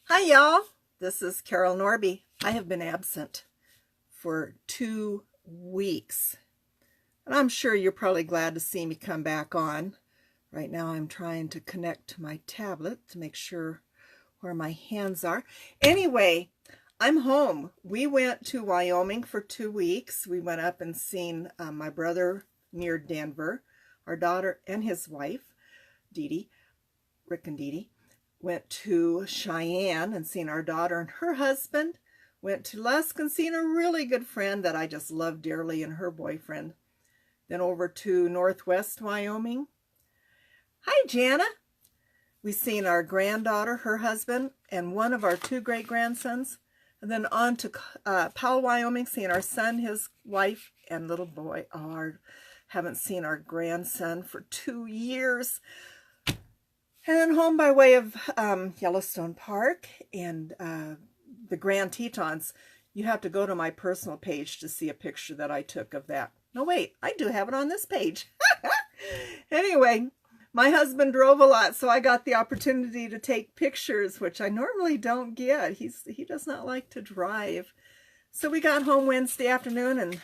Hi, y'all. This is Carol Norby. I have been absent for 2 weeks, and I'm sure you're probably glad to see me come back on. Right now, I'm trying to connect to my tablet to make sure where my hands are. Anyway, I'm home. We went to Wyoming for 2 weeks. We went up and seen my brother near Denver, our daughter and his wife, Dee Dee, Rick and Dee Dee. Went to Cheyenne and seen our daughter and her husband. Went to Lusk and seen a really good friend that I just love dearly and her boyfriend. Then over to Northwest Wyoming. Hi, Jana. We seen our granddaughter, her husband, and one of our 2 great-grandsons. And then on to Powell, Wyoming, seeing our son, his wife, and little boy. Haven't seen our grandson for 2 years. And then home by way of Yellowstone Park and the Grand Tetons. You have to go to my personal page to see a picture that I took of that. No, wait, I do have it on this page. Anyway, my husband drove a lot, so I got the opportunity to take pictures, which I normally don't get. He does not like to drive. So we got home Wednesday afternoon, and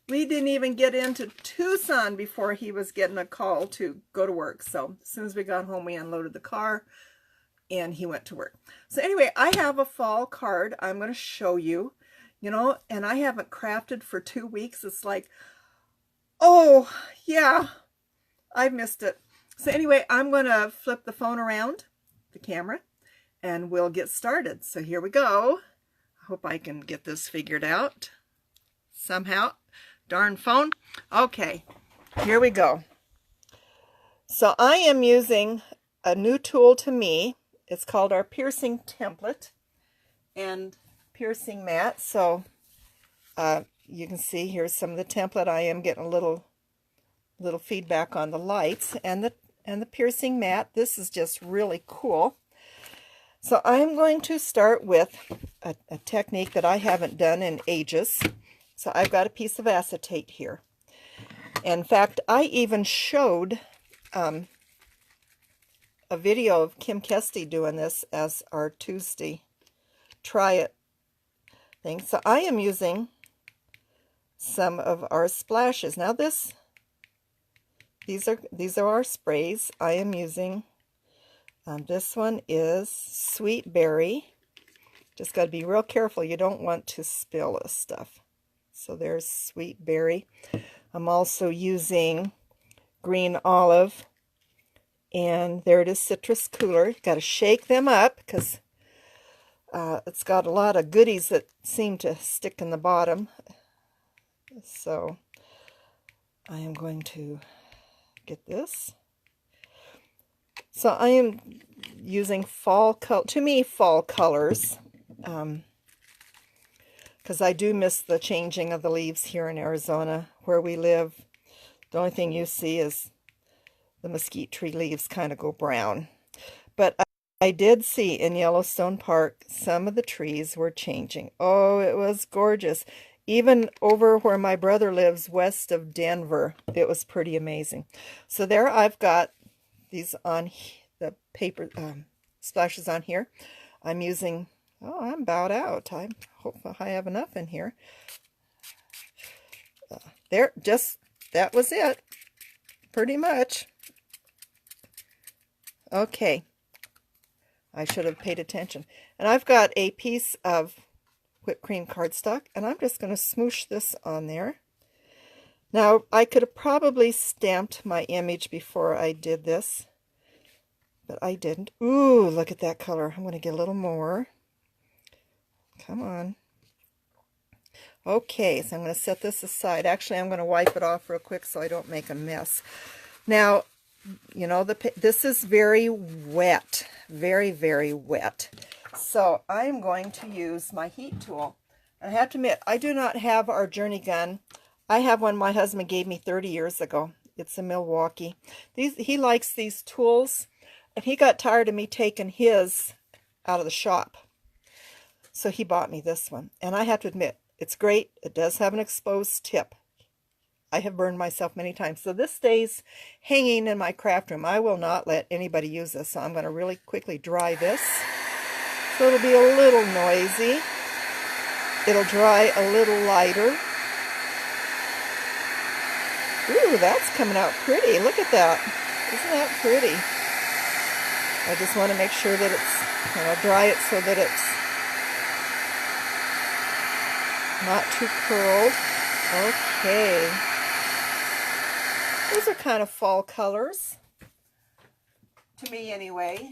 we didn't even get into Tucson before he was getting a call to go to work. So as soon as we got home, we unloaded the car and he went to work. So anyway, I have a fall card I'm going to show you, and I haven't crafted for 2 weeks. It's like, oh yeah, I missed it. So anyway, I'm going to flip the phone around, the camera, and we'll get started. So here we go. I hope I can get this figured out somehow. Darn phone. Okay, here we go. So I am using a new tool to me. It's called our piercing template and piercing mat. So you can see here's some of the template. I am getting a little feedback on the lights and the piercing mat. This is just really cool. So I'm going to start with a technique that I haven't done in ages. So I've got a piece of acetate here. In fact, I even showed a video of Kim Kesty doing this as our Tuesday try it thing. So I am using some of our splashes. Now these are our sprays. I am using this one is Sweet Berry. Just got to be real careful. You don't want to spill this stuff. So there's Sweet Berry. I'm also using Green Olive. And there it is, Citrus Cooler. Got to shake them up because it's got a lot of goodies that seem to stick in the bottom. So I am going to get this. So I am using fall colors. Because I do miss the changing of the leaves here in Arizona where we live. The only thing you see is the mesquite tree leaves kind of go brown. But I did see in Yellowstone Park some of the trees were changing. Oh, it was gorgeous. Even over where my brother lives west of Denver, it was pretty amazing. So there I've got these on the paper splashes on here. I'm using... Oh, I'm about out. I hope I have enough in here. That was it. Pretty much. Okay. I should have paid attention. And I've got a piece of whipped cream cardstock, and I'm just going to smoosh this on there. Now, I could have probably stamped my image before I did this, but I didn't. Ooh, look at that color. I'm going to get a little more. Come on. Okay, so I'm going to set this aside. Actually, I'm going to wipe it off real quick so I don't make a mess. Now, this is very wet. Very, very wet. So I'm going to use my heat tool. And I have to admit, I do not have our Journey gun. I have one my husband gave me 30 years ago. It's a Milwaukee. He likes these tools, and he got tired of me taking his out of the shop. So he bought me this one. And I have to admit, it's great. It does have an exposed tip. I have burned myself many times. So this stays hanging in my craft room. I will not let anybody use this. So I'm going to really quickly dry this. So it'll be a little noisy. It'll dry a little lighter. Ooh, that's coming out pretty. Look at that. Isn't that pretty? I just want to make sure that it's, and I'll dry it so that it's not too curled. Okay. Those are kind of fall colors. To me anyway.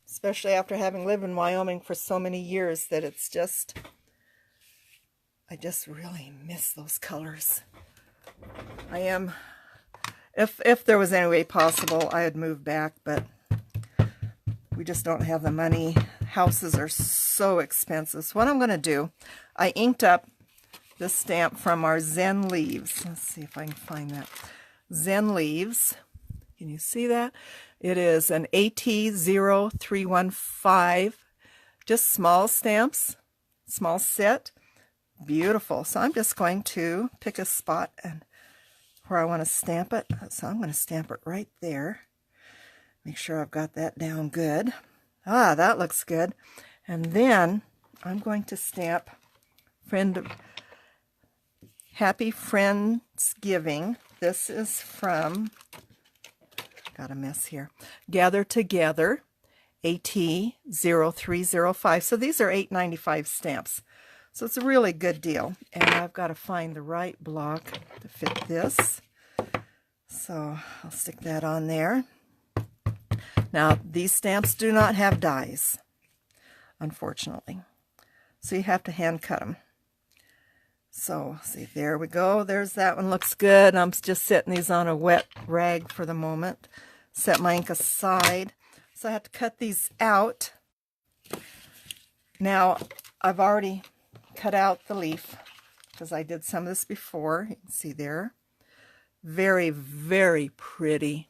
Especially after having lived in Wyoming for so many years that it's just, I just really miss those colors. I am, if there was any way possible, I'd move back, but we just don't have the money. Houses are so expensive. So what I'm going to do, I inked up this stamp from our Zen Leaves. Let's see if I can find that. Zen Leaves. Can you see that? It is an AT0315. Just small stamps, small set. Beautiful. So I'm just going to pick a spot and where I want to stamp it. So I'm going to stamp it right there. Make sure I've got that down good. Ah, that looks good. And then I'm going to stamp Happy Friendsgiving. This is from, got a mess here, Gather Together, AT0305. So these are $8.95 stamps. So it's a really good deal. And I've got to find the right block to fit this. So I'll stick that on there. Now, these stamps do not have dies, unfortunately. So you have to hand cut them. So, see, there we go. There's that one. Looks good. I'm just setting these on a wet rag for the moment. Set my ink aside. So I have to cut these out. Now, I've already cut out the leaf because I did some of this before. You can see there. Very, very pretty.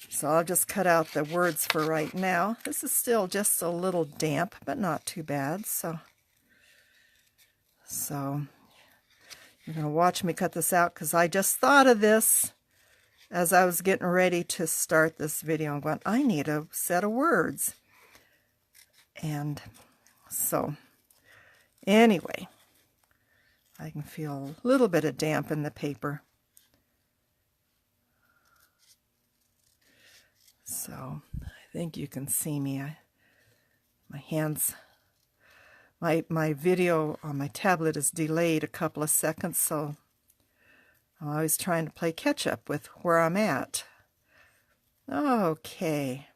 So I'll just cut out the words for right now. This is still just a little damp, but not too bad. So you're going to watch me cut this out because I just thought of this as I was getting ready to start this video. I'm going, I need a set of words. And so anyway, I can feel a little bit of damp in the paper. So I think you can see me. My hands, my video on my tablet is delayed a couple of seconds, so I'm always trying to play catch up with where I'm at. Okay,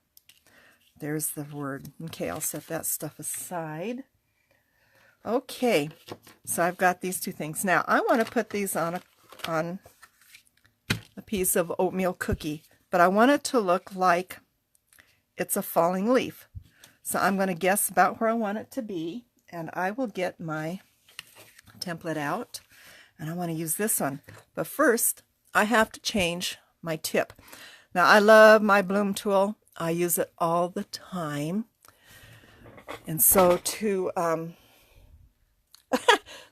there's the word. Okay, I'll set that stuff aside. Okay, so I've got these two things. Now I want to put these on a piece of oatmeal cookie. But I want it to look like it's a falling leaf. So I'm going to guess about where I want it to be. And I will get my template out. And I want to use this one. But first, I have to change my tip. Now, I love my bloom tool. I use it all the time. And so to,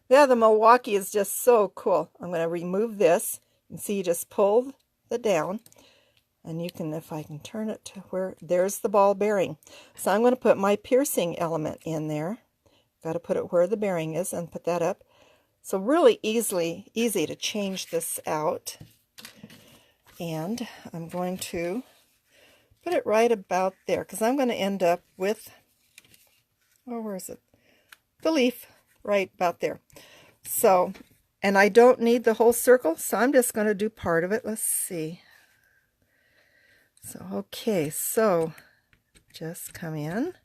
yeah, the Milwaukee is just so cool. I'm going to remove this. You can see you just pull it down. And you can, if I can turn it to where, there's the ball bearing. So I'm going to put my piercing element in there. Got to put it where the bearing is and put that up. So really easy to change this out. And I'm going to put it right about there because I'm going to end up with, oh, where is it? The leaf right about there. So, and I don't need the whole circle, so I'm just going to do part of it. Let's see. So, okay, so just come in.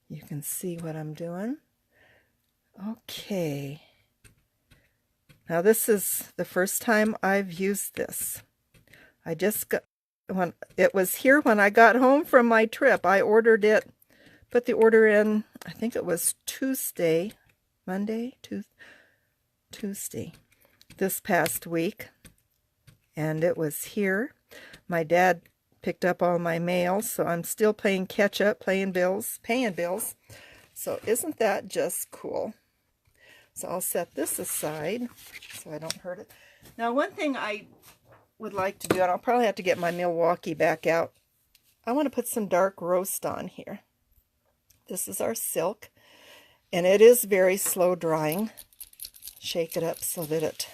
You can see what I'm doing. Okay. Now this is the first time I've used this. I just got, when it was here when I got home from my trip, I ordered it, put the order in, I think it was Tuesday, Tuesday, this past week. And it was here. My dad picked up all my mail, so I'm still playing catch up, paying bills. So isn't that just cool? So I'll set this aside so I don't hurt it. Now one thing I would like to do, and I'll probably have to get my Milwaukee back out I want to put some dark roast on here. This is our silk, and it is very slow drying. Shake it up so that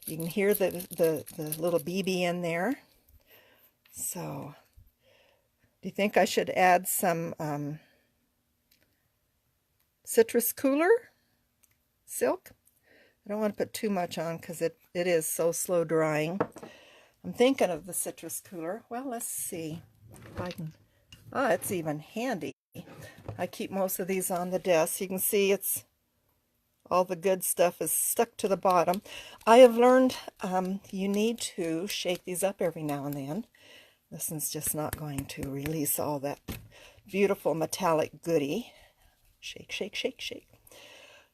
you can hear the little BB in there. So, do you think I should add some citrus cooler silk? I don't want to put too much on because it is so slow drying. I'm thinking of the citrus cooler. Well, let's see if I can. Oh, it's even handy. I keep most of these on the desk. You can see it's all the good stuff is stuck to the bottom. I have learned you need to shake these up every now and then. This one's just not going to release all that beautiful metallic goodie. Shake, shake, shake, shake.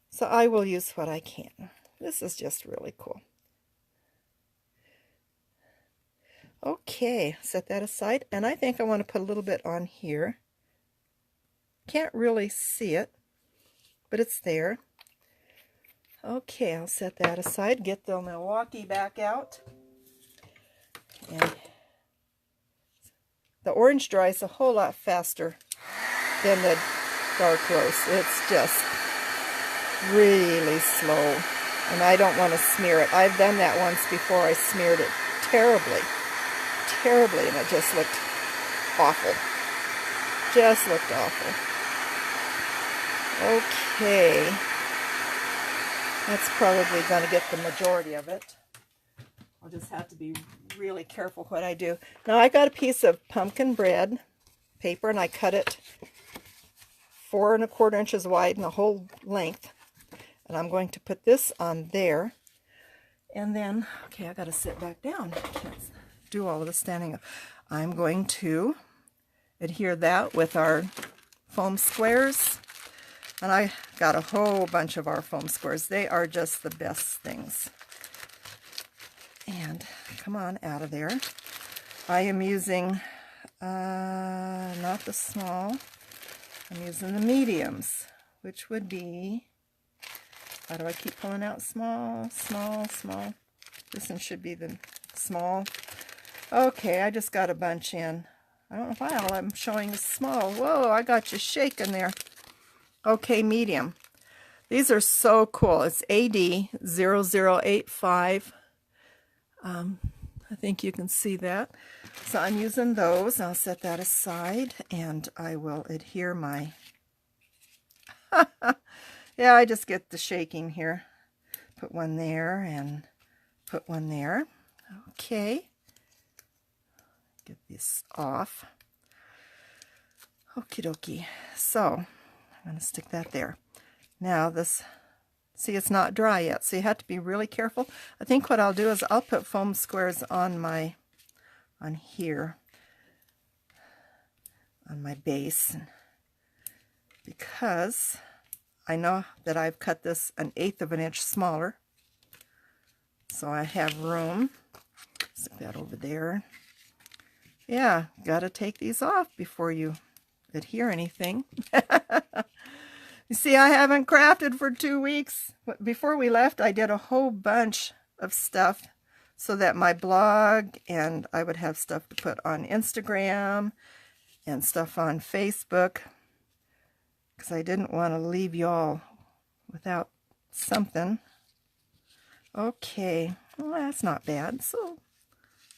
So I will use what I can. This is just really cool. Okay, set that aside. And I think I want to put a little bit on here. Can't really see it, but it's there. Okay, I'll set that aside. Get the Milwaukee back out. And the orange dries a whole lot faster than the dark roast. It's just really slow. And I don't want to smear it. I've done that once before. I smeared it terribly. Terribly, and it just looked awful. Just looked awful. Okay. That's probably going to get the majority of it. I'll just have to be really careful what I do. Now I got a piece of pumpkin bread paper and I cut it 4 1/4 inches wide in the whole length. And I'm going to put this on there. And then, okay, I got to sit back down. I can't do all of this standing up. I'm going to adhere that with our foam squares. And I got a whole bunch of our foam squares. They are just the best things. And come on, out of there. I am using, not the small, I'm using the mediums, which would be, how do I keep pulling out small, small, small? This one should be the small. Okay, I just got a bunch in. I don't know why all I'm showing is small. Whoa, I got you shaking there. Okay, medium. These are so cool. It's AD0085. I think you can see that. So I'm using those. I'll set that aside and I will adhere my... Yeah, I just get the shaking here. Put one there and put one there. Okay. Get this off. Okie dokie. So, I'm going to stick that there. Now this, see, it's not dry yet, so you have to be really careful. I think what I'll do is I'll put foam squares on my, on here, on my base, because I know that I've cut this 1/8 of an inch smaller, so I have room. Stick that over there. Yeah, got to take these off before you adhere anything. You see, I haven't crafted for 2 weeks. Before we left, I did a whole bunch of stuff so that my blog, and I would have stuff to put on Instagram and stuff on Facebook, because I didn't want to leave y'all without something. Okay, well, that's not bad. So,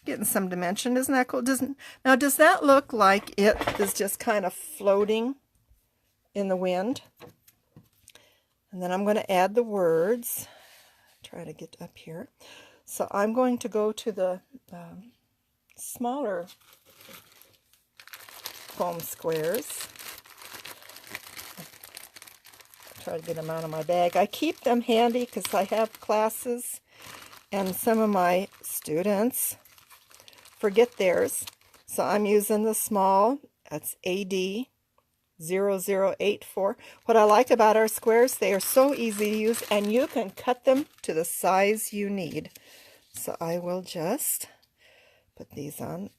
getting some dimension. Isn't that cool? Now, does that look like it is just kind of floating in the wind? And then I'm going to add the words. Try to get up here. So I'm going to go to the smaller foam squares. Try to get them out of my bag. I keep them handy because I have classes and some of my students forget theirs. So I'm using the small. That's AD0084. What I like about our squares, they are so easy to use and you can cut them to the size you need. So I will just put these on.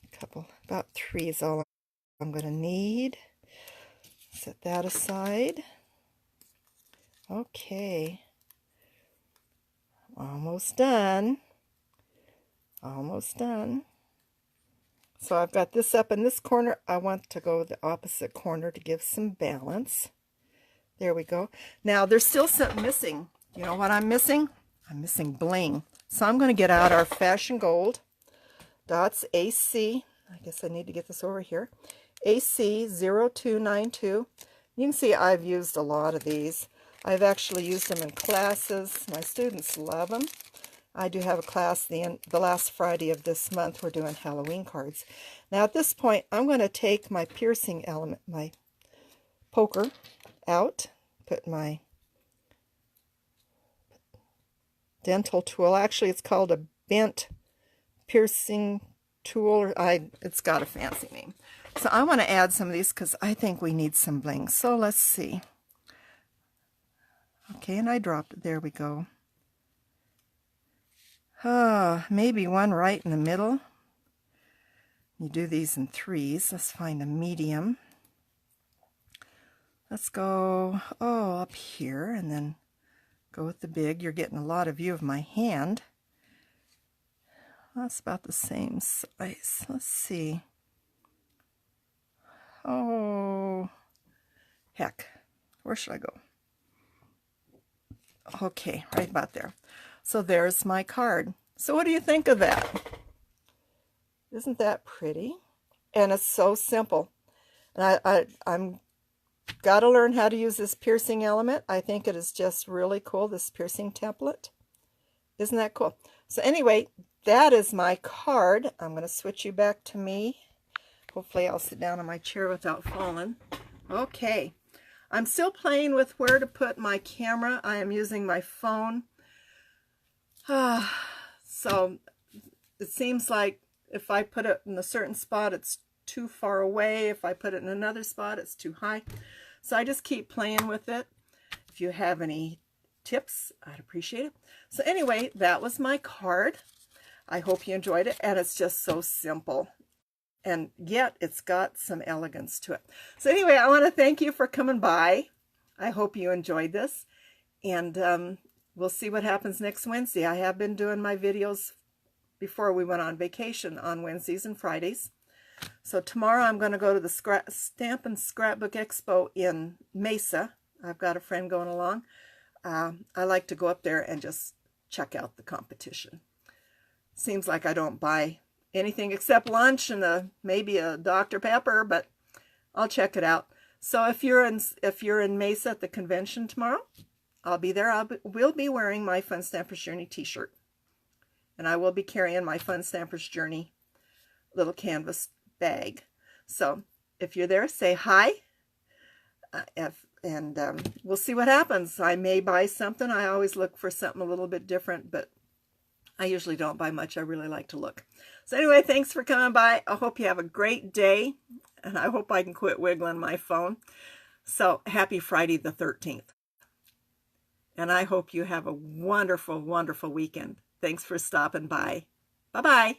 A couple, about 3 is all I'm going to need. Set that aside. Okay. Almost done. Almost done. So I've got this up in this corner. I want to go the opposite corner to give some balance. There we go. Now there's still something missing. You know what I'm missing? I'm missing bling. So I'm going to get out our Fashion Gold dots AC. I guess I need to get this over here. AC 0292. You can see I've used a lot of these. I've actually used them in classes. My students love them. I do have a class the last Friday of this month. We're doing Halloween cards. Now at this point, I'm going to take my piercing element, my poker, out. Put my dental tool. Actually, it's called a bent piercing tool. It's got a fancy name. So I want to add some of these because I think we need some bling. So let's see. Okay, and I dropped it. There we go. Maybe one right in the middle. You do these in threes. Let's find a medium. Let's go, up here, and then go with the big. You're getting a lot of view of my hand. That's about the same size. Let's see. Oh, heck. Where should I go? Okay, right about there. So there's my card. So what do you think of that? Isn't that pretty? And it's so simple. And I'm got to learn how to use this piercing element. I think it is just really cool, this piercing template. Isn't that cool? So anyway, that is my card. I'm going to switch you back to me. Hopefully I'll sit down on my chair without falling. Okay. I'm still playing with where to put my camera. I am using my phone. So it seems like if I put it in a certain spot, it's too far away. If I put it in another spot, it's too high. So I just keep playing with it. If you have any tips, I'd appreciate it. So anyway, that was my card. I hope you enjoyed it. And it's just so simple. And yet it's got some elegance to it. So anyway, I want to thank you for coming by. I hope you enjoyed this. And we'll see what happens next Wednesday. I have been doing my videos before we went on vacation on Wednesdays and Fridays. So tomorrow I'm going to go to the Stamp and Scrapbook Expo in Mesa. I've got a friend going along. I like to go up there and just check out the competition. Seems like I don't buy anything except lunch and maybe a Dr. Pepper, but I'll check it out. So if you're in Mesa at the convention tomorrow, I'll be there. We'll be wearing my Fun Stampers Journey t-shirt. And I will be carrying my Fun Stampers Journey little canvas bag. So if you're there, say hi. We'll see what happens. I may buy something. I always look for something a little bit different, but I usually don't buy much. I really like to look. So anyway, thanks for coming by. I hope you have a great day, and I hope I can quit wiggling my phone. So happy Friday the 13th. And I hope you have a wonderful, wonderful weekend. Thanks for stopping by. Bye-bye.